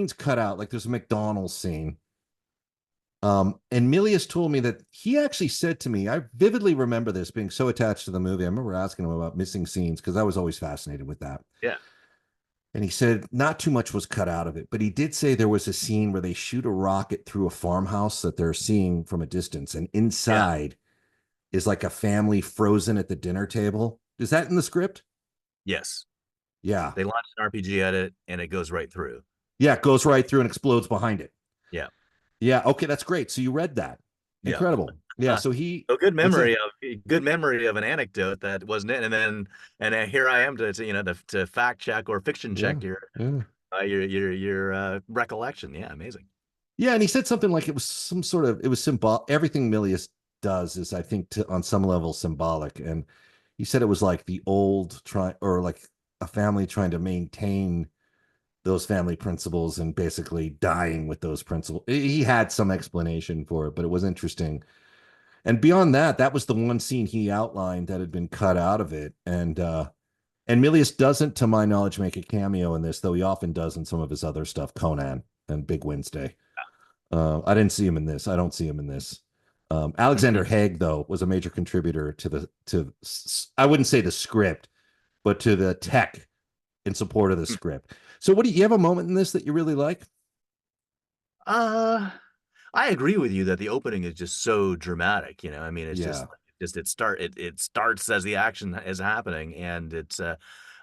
scenes cut out. Like there's a McDonald's scene. And Milius told me that he actually said to me, I vividly remember this being so attached to the movie. I remember asking him about missing scenes because I was always fascinated with that. Yeah. And he said not too much was cut out of it, but he did say there was a scene where they shoot a rocket through a farmhouse that they're seeing from a distance, and Yeah. inside is like a family frozen at the dinner table. Is that in the script? Yes. Yeah. They launched an RPG at it and it goes right through. Yeah, it goes right through and explodes behind it. Yeah. Yeah. Okay, that's great. So you read that. Yeah. Incredible. Yeah. So he. So What's that? good memory of an anecdote that wasn't it, and then here I am to fact check or fiction Yeah. check Yeah. recollection. Yeah, amazing. Yeah, and he said something like it was some sort of it was symbol. Everything Milius does is, I think, on some level symbolic. And he said it was like the old try or like a family trying to maintain those family principles and basically dying with those principles. He had some explanation for it, but it was interesting. And beyond that, that was the one scene he outlined that had been cut out of it. And Milius doesn't, to my knowledge, make a cameo in this, though he often does in some of his other stuff, Conan and Big Wednesday. I didn't see him in this. I don't see him in this. Alexander Haig, though, was a major contributor to I wouldn't say the script, but to the tech in support of the script. So, what do you have a moment in this that you really like? Uh, I agree with you that the opening is just so dramatic. I mean, it's Yeah, just it starts as the action is happening, and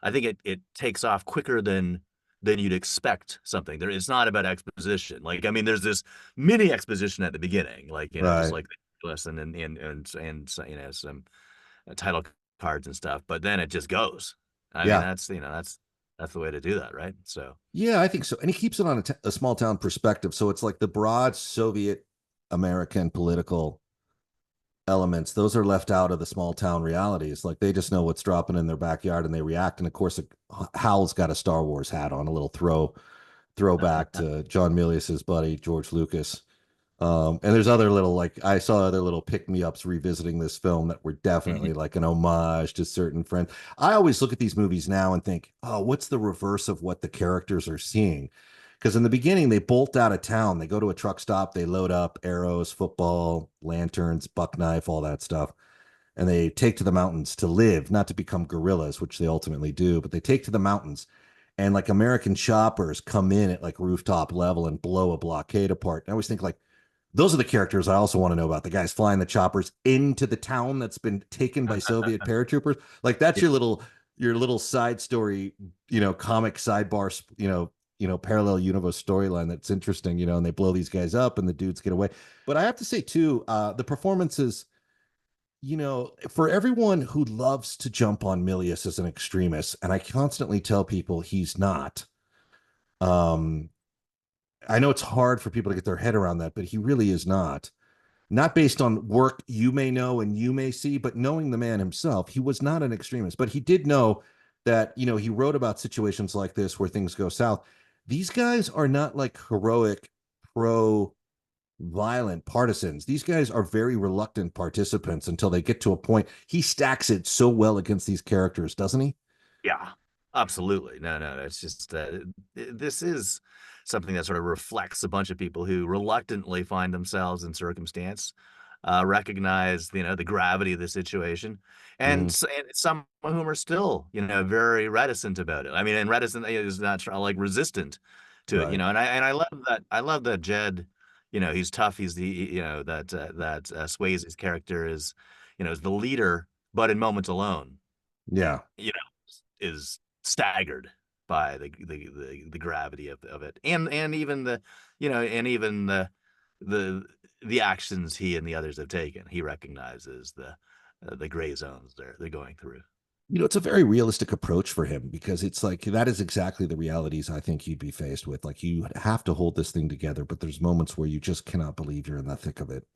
I think it takes off quicker than you'd expect something. It's not about exposition. Like, I mean, there's this mini exposition at the beginning, like just right. like lesson and some title cards and stuff. But then it just goes. I mean, Yeah, that's the way to do that, right? So yeah, I think so. And he keeps it on a small town perspective, so it's like the broad Soviet American political elements, those are left out of the small town realities. Like they just know what's dropping in their backyard and they react. And of course, Hal's got a Star Wars hat on, a little throwback to John Milius's buddy George Lucas. And there's other little, like I saw other little pick me ups revisiting this film that were definitely like an homage to certain friends. I always look at these movies now and think, oh, what's the reverse of what the characters are seeing? Because in the beginning, they bolt out of town. They go to a truck stop. They load up arrows, football, lanterns, buck knife, all that stuff. And they take to the mountains to live, not to become guerrillas, which they ultimately do, but they take to the mountains. And like American choppers come in at like rooftop level and blow a blockade apart. And I always think like, those are the characters I also want to know about. The guys flying the choppers into the town that's been taken by Soviet paratroopers. Like that's your little side story, comic sidebar, parallel universe storyline that's interesting, and they blow these guys up and the dudes get away. But I have to say too, the performances, for everyone who loves to jump on Milius as an extremist, and I constantly tell people he's not. I know it's hard for people to get their head around that, but he really is not. Not based on work you may know and you may see, but knowing the man himself, he was not an extremist. But he did know that, he wrote about situations like this where things go south. These guys are not like heroic, pro violent partisans. These guys are very reluctant participants until they get to a point. He stacks it so well against these characters, doesn't he? yeah, absolutely. No, it's just this is something that sort of reflects a bunch of people who reluctantly find themselves in circumstance, recognize the gravity of the situation, and Mm, and some of whom are still very reticent about it. I mean, and reticent is not like resistant to it, right. And I love that Jed, he's tough. He's the that Swayze's character is the leader, but in moments alone, Yeah. is staggered by the gravity of it, and even the actions he and the others have taken. He recognizes the gray zones they're going through. It's a very realistic approach for him because it's like that is exactly the realities I think you'd be faced with. Like you have to hold this thing together, but there's moments where you just cannot believe you're in the thick of it.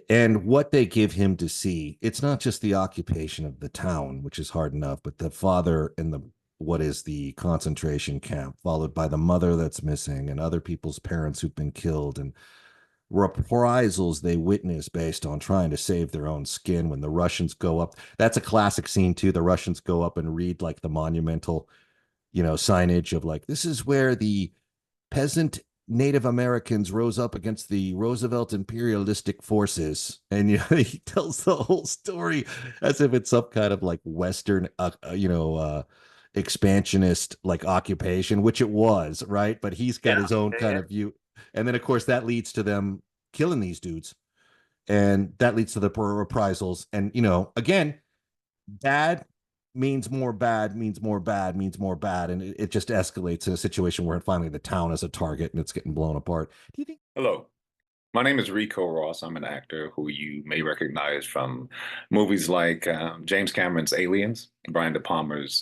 And what they give him to see, it's not just the occupation of the town, which is hard enough, but the father in the what is the concentration camp, followed by the mother that's missing and other people's parents who've been killed and reprisals they witness based on trying to save their own skin when the Russians go up. That's a classic scene too. The Russians go up and read like the monumental, signage of like, this is where the peasant Native Americans rose up against the Roosevelt imperialistic forces, and he tells the whole story as if it's some kind of like Western, expansionist like occupation, which it was, right? But he's got his own kind of view, and then of course that leads to them killing these dudes, and that leads to the reprisals, and again, bad means more bad means more bad means more bad, and it just escalates in a situation where finally the town is a target and it's getting blown apart. Do you think? Hello, my name is Rico Ross. I'm an actor who you may recognize from movies like James Cameron's Aliens, Brian De Palma's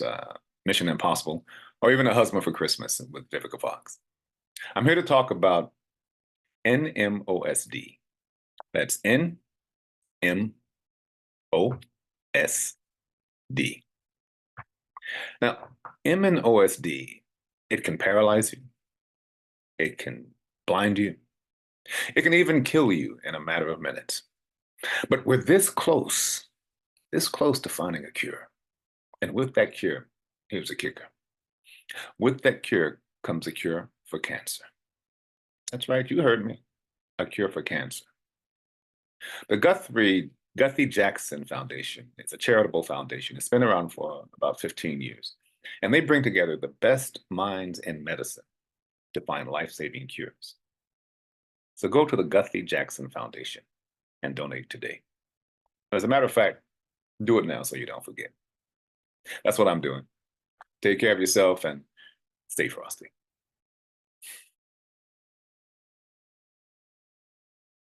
Mission Impossible, or even A Husband for Christmas with Vivica Fox. I'm here to talk about NMOSD. That's NMOSD. Now, MNOSD, it can paralyze you, it can blind you, it can even kill you in a matter of minutes. But we're this close to finding a cure. And with that cure, here's a kicker. With that cure comes a cure for cancer. That's right, you heard me, a cure for cancer. The Guthrie Jackson Foundation, it's a charitable foundation. It's been around for about 15 years. And they bring together the best minds in medicine to find life-saving cures. So go to the Guthrie Jackson Foundation and donate today. As a matter of fact, do it now so you don't forget. That's what I'm doing. Take care of yourself and stay frosty.